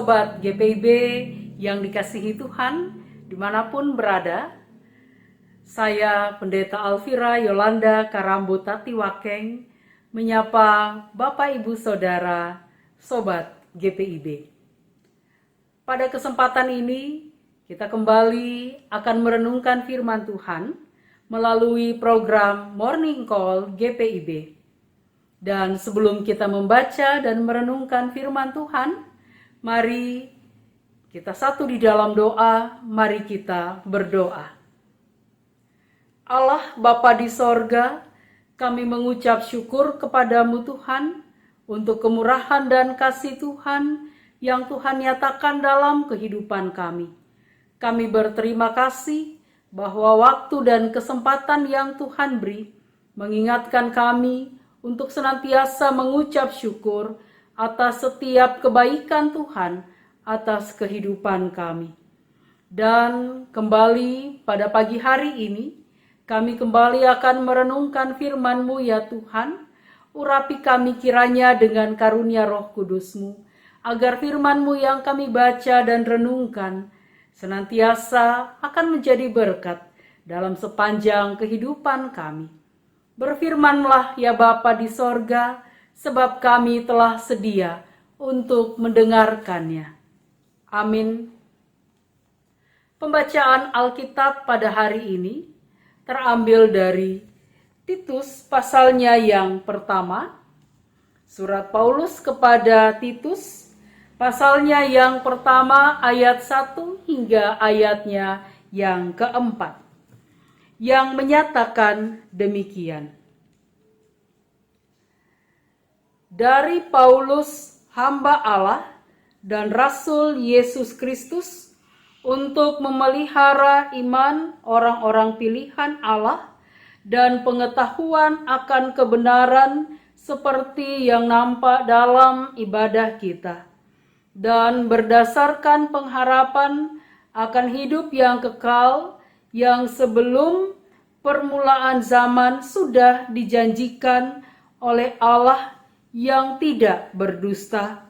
Sobat GPIB yang dikasihi Tuhan, dimanapun berada, saya Pendeta Alvira Yolanda Karambo Tatiwakeng menyapa Bapak Ibu Saudara, Sobat GPIB. Pada kesempatan ini, kita kembali akan merenungkan firman Tuhan melalui program Morning Call GPIB. Dan sebelum kita membaca dan merenungkan firman Tuhan, mari kita satu di dalam doa, mari kita berdoa. Allah Bapa di sorga, kami mengucap syukur kepadamu Tuhan, untuk kemurahan dan kasih Tuhan yang Tuhan nyatakan dalam kehidupan kami. Kami berterima kasih bahwa waktu dan kesempatan yang Tuhan beri, mengingatkan kami untuk senantiasa mengucap syukur atas setiap kebaikan Tuhan atas kehidupan kami. Dan kembali pada pagi hari ini, kami kembali akan merenungkan firman-Mu ya Tuhan. Urapi kami kiranya dengan karunia Roh Kudus-Mu, agar firman-Mu yang kami baca dan renungkan senantiasa akan menjadi berkat dalam sepanjang kehidupan kami. Berfirmanlah ya Bapa di sorga, sebab kami telah sedia untuk mendengarkannya. Amin. Pembacaan Alkitab pada hari ini terambil dari Titus pasalnya yang pertama, surat Paulus kepada Titus pasalnya yang pertama ayat 1 hingga ayatnya yang keempat, yang menyatakan demikian. Dari Paulus, hamba Allah dan Rasul Yesus Kristus, untuk memelihara iman orang-orang pilihan Allah dan pengetahuan akan kebenaran seperti yang nampak dalam ibadah kita, dan berdasarkan pengharapan akan hidup yang kekal yang sebelum permulaan zaman sudah dijanjikan oleh Allah yang tidak berdusta,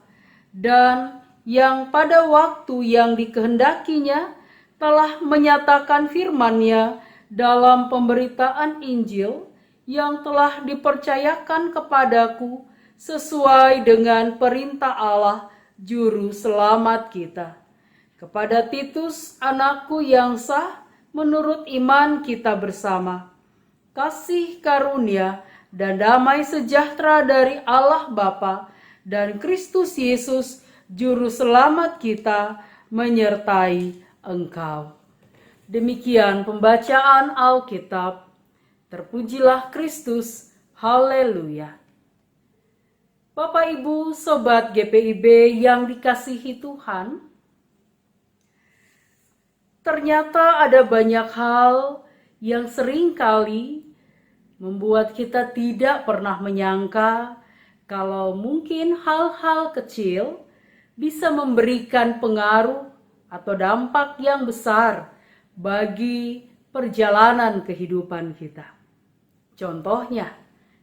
dan yang pada waktu yang dikehendakinya telah menyatakan firman-Nya dalam pemberitaan Injil yang telah dipercayakan kepadaku sesuai dengan perintah Allah Juru Selamat kita. Kepada Titus, anakku yang sah, menurut iman kita bersama, kasih karunia dan damai sejahtera dari Allah Bapa dan Kristus Yesus Juru Selamat kita menyertai engkau. Demikian pembacaan Alkitab. Terpujilah Kristus. Haleluya. Bapak Ibu Sobat GPIB yang dikasihi Tuhan, ternyata ada banyak hal yang seringkali membuat kita tidak pernah menyangka kalau mungkin hal-hal kecil bisa memberikan pengaruh atau dampak yang besar bagi perjalanan kehidupan kita. Contohnya,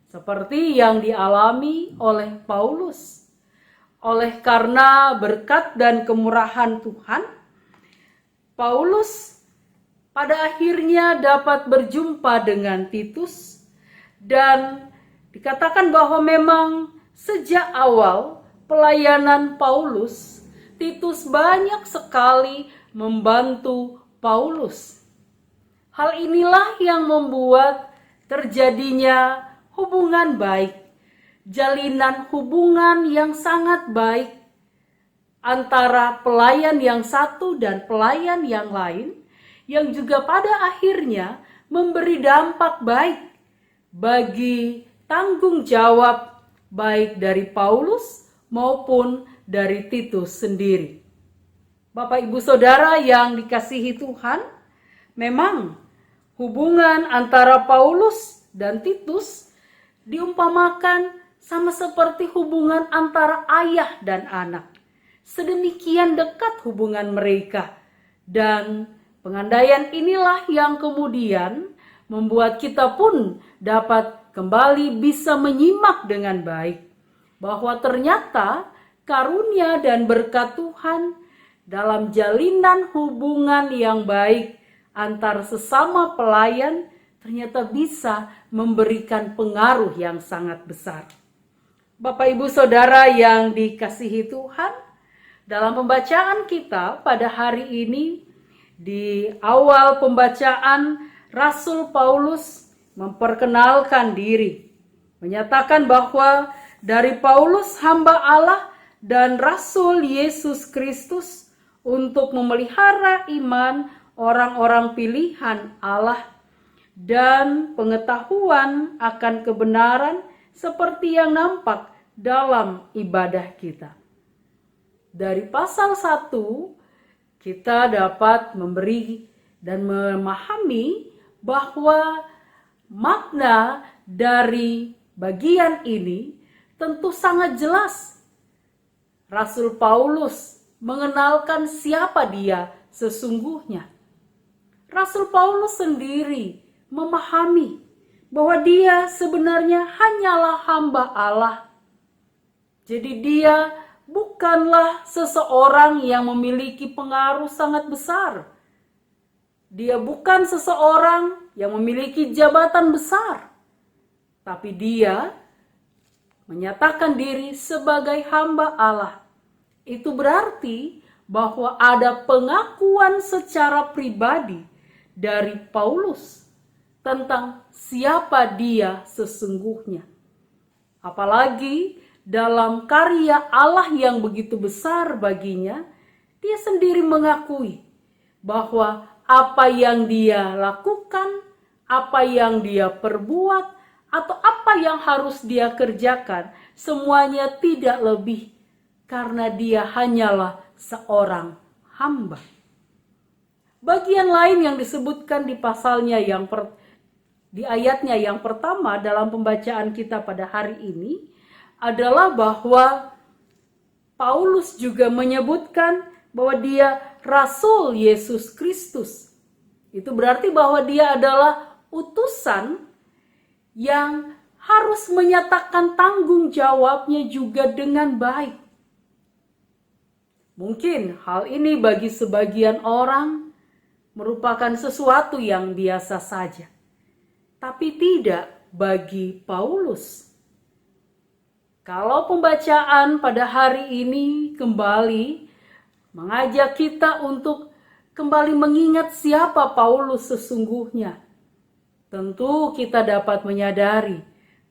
seperti yang dialami oleh Paulus. Oleh karena berkat dan kemurahan Tuhan, Paulus pada akhirnya dapat berjumpa dengan Titus, dan dikatakan bahwa memang sejak awal pelayanan Paulus, Titus banyak sekali membantu Paulus. Hal inilah yang membuat terjadinya hubungan baik, jalinan hubungan yang sangat baik antara pelayan yang satu dan pelayan yang lain, yang juga pada akhirnya memberi dampak baik bagi tanggung jawab baik dari Paulus maupun dari Titus sendiri. Bapak Ibu Saudara yang dikasihi Tuhan, memang hubungan antara Paulus dan Titus diumpamakan sama seperti hubungan antara ayah dan anak. Sedemikian dekat hubungan mereka, dan pengandaian inilah yang kemudian membuat kita pun dapat kembali bisa menyimak dengan baik bahwa ternyata karunia dan berkat Tuhan dalam jalinan hubungan yang baik antar sesama pelayan ternyata bisa memberikan pengaruh yang sangat besar. Bapak Ibu Saudara yang dikasihi Tuhan, dalam pembacaan kita pada hari ini, di awal pembacaan Rasul Paulus memperkenalkan diri, menyatakan bahwa dari Paulus hamba Allah dan Rasul Yesus Kristus untuk memelihara iman orang-orang pilihan Allah dan pengetahuan akan kebenaran seperti yang nampak dalam ibadah kita. Dari pasal 1 kita dapat memberi dan memahami bahwa makna dari bagian ini tentu sangat jelas. Rasul Paulus mengenalkan siapa dia sesungguhnya. Rasul Paulus sendiri memahami bahwa dia sebenarnya hanyalah hamba Allah. Jadi dia bukanlah seseorang yang memiliki pengaruh sangat besar. Dia bukan seseorang yang memiliki jabatan besar. Tapi dia menyatakan diri sebagai hamba Allah. Itu berarti bahwa ada pengakuan secara pribadi dari Paulus tentang siapa dia sesungguhnya. Apalagi dalam karya Allah yang begitu besar baginya, dia sendiri mengakui bahwa apa yang dia lakukan, apa yang dia perbuat, atau apa yang harus dia kerjakan, semuanya tidak lebih karena dia hanyalah seorang hamba. Bagian lain yang disebutkan di pasalnya di ayatnya yang pertama dalam pembacaan kita pada hari ini adalah bahwa Paulus juga menyebutkan bahwa dia Rasul Yesus Kristus. Itu berarti bahwa dia adalah utusan yang harus menyatakan tanggung jawabnya juga dengan baik. Mungkin hal ini bagi sebagian orang merupakan sesuatu yang biasa saja. Tapi tidak bagi Paulus. Kalau pembacaan pada hari ini kembali mengajak kita untuk kembali mengingat siapa Paulus sesungguhnya, tentu kita dapat menyadari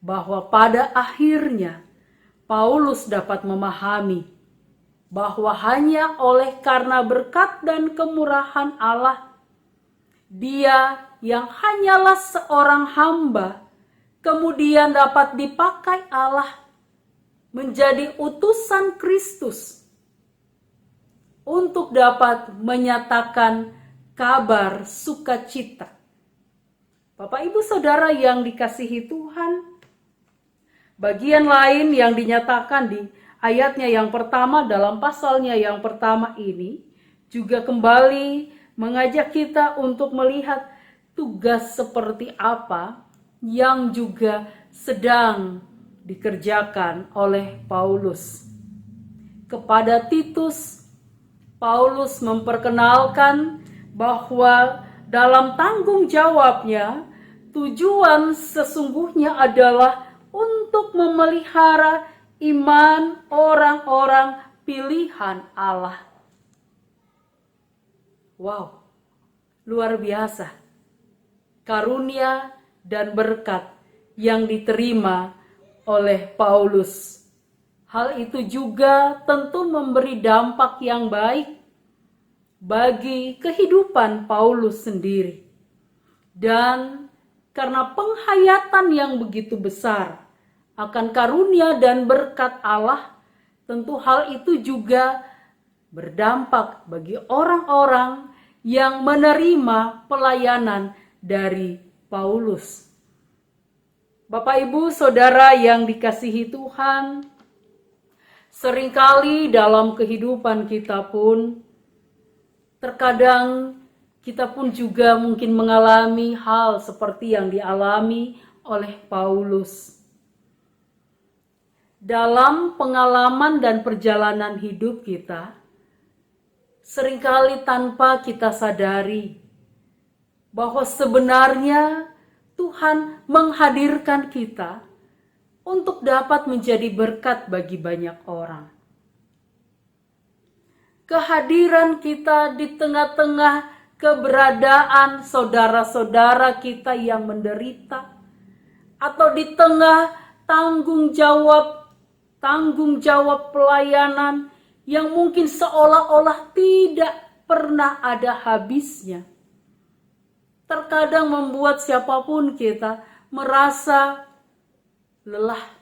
bahwa pada akhirnya Paulus dapat memahami bahwa hanya oleh karena berkat dan kemurahan Allah, dia yang hanyalah seorang hamba kemudian dapat dipakai Allah menjadi utusan Kristus untuk dapat menyatakan kabar sukacita. Bapak Ibu Saudara yang dikasihi Tuhan, bagian lain yang dinyatakan di ayatnya yang pertama dalam pasalnya yang pertama ini juga kembali mengajak kita untuk melihat tugas seperti apa yang juga sedang dikerjakan oleh Paulus. Kepada Titus, Paulus memperkenalkan bahwa dalam tanggung jawabnya, tujuan sesungguhnya adalah untuk memelihara iman orang-orang pilihan Allah. Wow, luar biasa. Karunia dan berkat yang diterima oleh Paulus. Hal itu juga tentu memberi dampak yang baik bagi kehidupan Paulus sendiri. Dan karena penghayatan yang begitu besar akan karunia dan berkat Allah, tentu hal itu juga berdampak bagi orang-orang yang menerima pelayanan dari Paulus. Bapak Ibu Saudara yang dikasihi Tuhan, seringkali dalam kehidupan kita pun, terkadang kita pun juga mungkin mengalami hal seperti yang dialami oleh Paulus. dalam pengalaman dan perjalanan hidup kita, seringkali tanpa kita sadari bahwa sebenarnya Tuhan menghadirkan kita untuk dapat menjadi berkat bagi banyak orang. Kehadiran kita di tengah-tengah keberadaan saudara-saudara kita yang menderita, atau di tengah tanggung jawab pelayanan yang mungkin seolah-olah tidak pernah ada habisnya, terkadang membuat siapapun kita merasa lelah.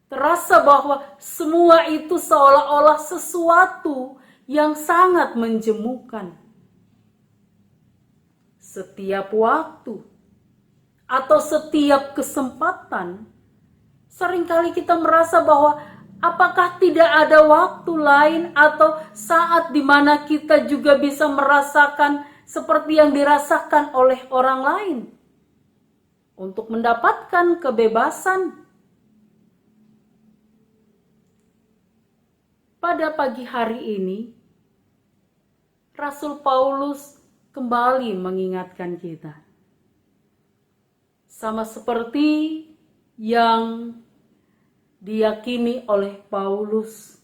Terasa bahwa semua itu seolah-olah sesuatu yang sangat menjemukan. Setiap waktu atau setiap kesempatan, seringkali kita merasa bahwa apakah tidak ada waktu lain atau saat di mana kita juga bisa merasakan seperti yang dirasakan oleh orang lain untuk mendapatkan kebebasan. Pada pagi hari ini, Rasul Paulus kembali mengingatkan kita. Sama seperti yang diyakini oleh Paulus,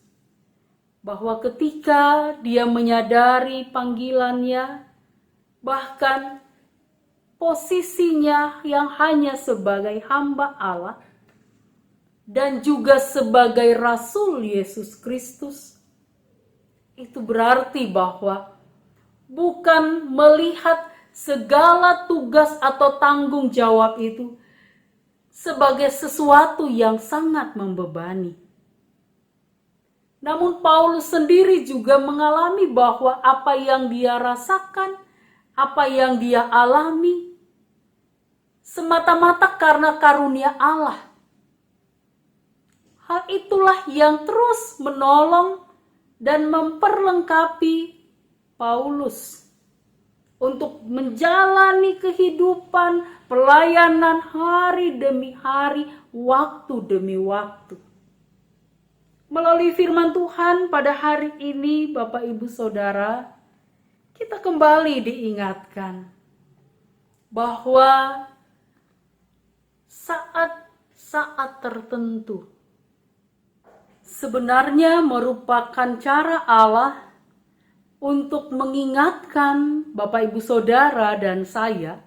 bahwa ketika dia menyadari panggilannya, bahkan posisinya yang hanya sebagai hamba Allah dan juga sebagai Rasul Yesus Kristus, itu berarti bahwa bukan melihat segala tugas atau tanggung jawab itu sebagai sesuatu yang sangat membebani. Namun Paulus sendiri juga mengalami bahwa apa yang dia rasakan, apa yang dia alami, semata-mata karena karunia Allah. Hal itulah yang terus menolong dan memperlengkapi Paulus untuk menjalani kehidupan pelayanan hari demi hari, waktu demi waktu. Melalui firman Tuhan pada hari ini, Bapak Ibu Saudara, kita kembali diingatkan bahwa saat-saat tertentu sebenarnya merupakan cara Allah untuk mengingatkan Bapak Ibu Saudara dan saya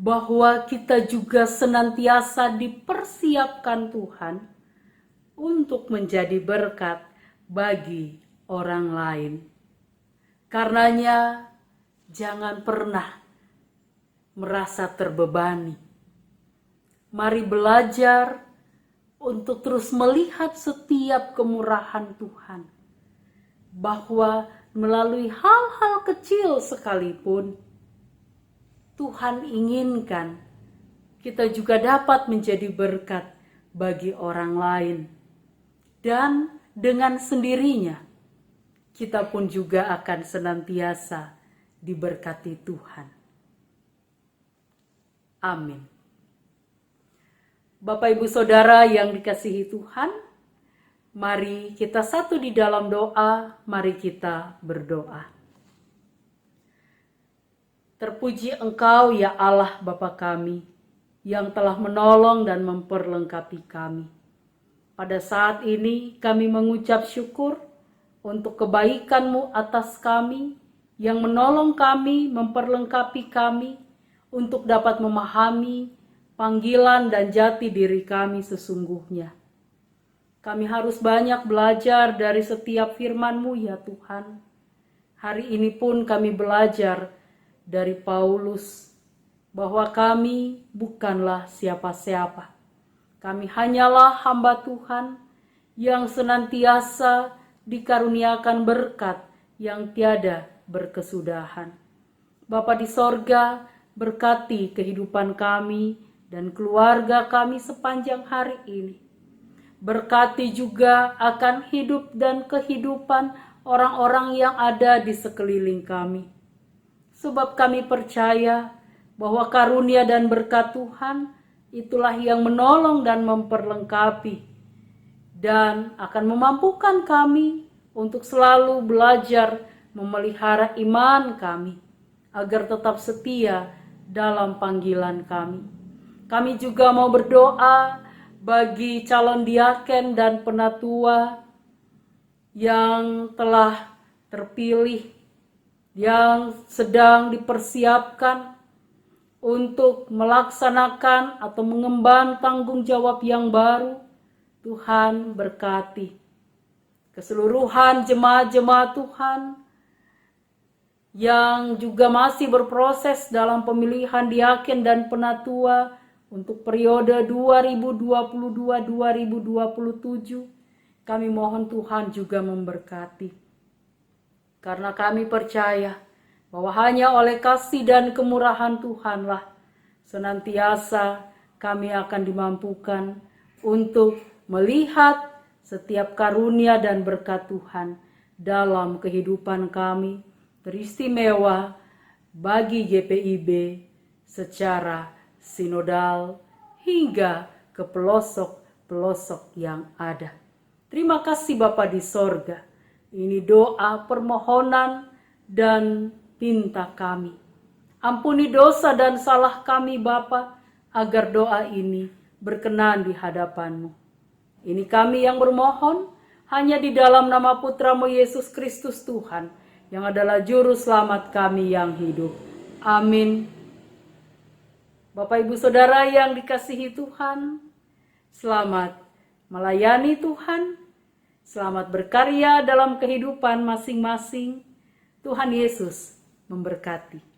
bahwa kita juga senantiasa dipersiapkan Tuhan untuk menjadi berkat bagi orang lain. Karenanya jangan pernah merasa terbebani. Mari belajar untuk terus melihat setiap kemurahan Tuhan, bahwa melalui hal-hal kecil sekalipun, Tuhan inginkan kita juga dapat menjadi berkat bagi orang lain. Dan dengan sendirinya, kita pun juga akan senantiasa diberkati Tuhan. Amin. Bapak Ibu Saudara yang dikasihi Tuhan, mari kita satu di dalam doa, mari kita berdoa. Terpuji Engkau ya Allah Bapa kami, yang telah menolong dan memperlengkapi kami. Pada saat ini kami mengucap syukur untuk kebaikan-Mu atas kami, yang menolong kami, memperlengkapi kami, untuk dapat memahami panggilan dan jati diri kami sesungguhnya. Kami harus banyak belajar dari setiap firman-Mu ya Tuhan. Hari ini pun kami belajar dari Paulus bahwa kami bukanlah siapa-siapa. Kami hanyalah hamba Tuhan yang senantiasa dikaruniakan berkat yang tiada berkesudahan. Bapa di sorga, berkati kehidupan kami dan keluarga kami sepanjang hari ini. Berkati juga akan hidup dan kehidupan orang-orang yang ada di sekeliling kami. Sebab kami percaya bahwa karunia dan berkat Tuhan itulah yang menolong dan memperlengkapi dan akan memampukan kami untuk selalu belajar memelihara iman kami agar tetap setia dalam panggilan kami. Kami juga mau berdoa bagi calon diaken dan penatua yang telah terpilih, yang sedang dipersiapkan untuk melaksanakan atau mengemban tanggung jawab yang baru. Tuhan berkati keseluruhan jemaat-jemaat Tuhan yang juga masih berproses dalam pemilihan diaken dan penatua untuk periode 2022-2027. Kami mohon Tuhan juga memberkati. Karena kami percaya bahwa hanya oleh kasih dan kemurahan Tuhanlah senantiasa kami akan dimampukan untuk melihat setiap karunia dan berkat Tuhan dalam kehidupan kami, teristimewa bagi GPIB secara sinodal hingga ke pelosok-pelosok yang ada. Terima kasih Bapa di sorga. Ini doa permohonan dan pinta kami. Ampuni dosa dan salah kami Bapa, agar doa ini berkenan di hadapan-Mu. Ini kami yang bermohon hanya di dalam nama Putra-Mu Yesus Kristus Tuhan, yang adalah Juru Selamat kami yang hidup. Amin. Bapak Ibu Saudara yang dikasihi Tuhan, selamat melayani Tuhan, selamat berkarya dalam kehidupan masing-masing. Tuhan Yesus memberkati.